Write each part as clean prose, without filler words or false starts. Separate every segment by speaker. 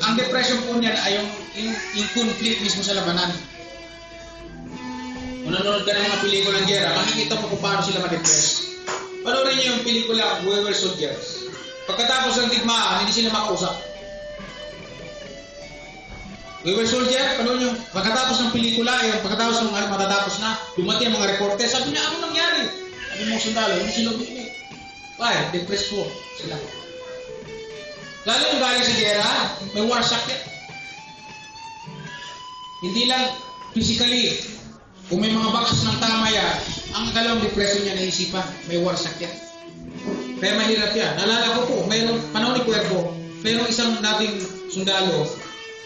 Speaker 1: Ang depression po niyan ay yung conflict mismo sa labanan. Kung nanonood ka ng mga pelikulang gera, makikita mo kung paano sila ma-depress. Panoorin niyo yung pelikula We Were Soldiers. Pagkatapos ng digmaan, hindi sila makausap. We Were Soldiers, panoorin niyo, pagkatapos ng pelikula, pagkatapos ng matatapos na, dumating ang mga reporter, sabi niya, ano nangyari? Sabi mo sundalo, hindi sila umiinig. Why? Depressed po sila. Lalo yung galing sa gera, may war shock yan. Hindi lang physically, kung may mga bakas ng tama yan, ang dalawang depression niya naisipan, may war shock yan. Kaya mahirap yan. Naalala ko po, mayroong panahon ni Puerto, mayroong isang dating sundalo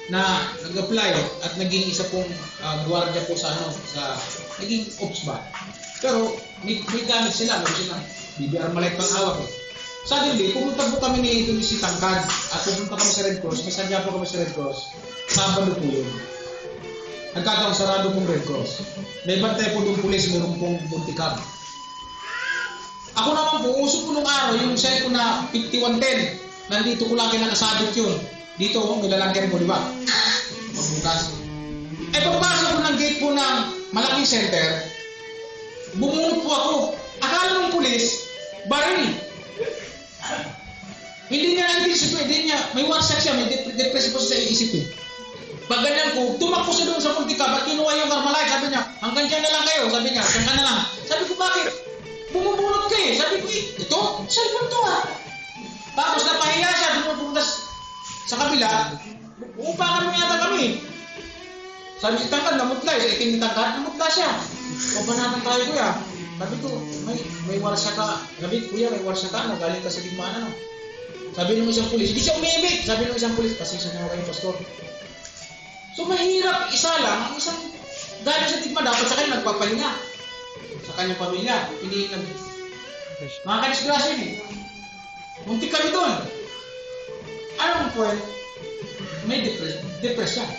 Speaker 1: na nag-apply at naging isa pong gwardiya po sa naging ops ba. Pero may gamit sila, may silang BBR Malay pang-awak eh. Suddenly, pumunta po kami ni si Tangkad at pumunta kami sa Red Cross, may sadya po kami sa Red Cross, Sabado po yun. Nagkataong sarado pong Red Cross. May bantay po doon pulis, mayroon pong buntikab. Ako naman po, uso po nung araw, yung cellphone na 5110, nandito ko lang kinakasabit yun. Dito, may lalagyan po, di ba? Magbukas. Pagpasok ko ng gate po ng malaking center, bumungot po ako. Akala ng pulis, baril. Hindi niya na-anticipate, hindi niya, may warsak siya, may depressive po sa isip eh. Pag ganyan ko, tumakbo siya doon sa Puntikab at kinuha yung Carmelite, sabi niya, hanggang dyan na lang kayo, sabi niya, dyan ka na lang. Sabi ko, bakit? Bumubunot ka eh. Sabi ko, ito, cellphone to ah. Tapos napahiya siya, bumupunta sa kabila, uupakan mo yata kami. Sabi si Tangkad, namutla eh, sa itim ni Tangkad, namutla siya. Pabanatan tayo kuya. Sabi ko, may warsa ka. Sabi ko, kuya, may warsa ka, galing ka sa digmaan ano. Sabi ng isang pulis, hindi siya umibig. Sabi ng isang pulis, pasensya na kayo, pastor. So mahirap, isa lang, ang isang galing sa digma, dapat sa kanya nagpapahinga. Sa kanyang pamilya, hindi mga kadisgrasya eh. Muntik kami doon. Anong point? May depression.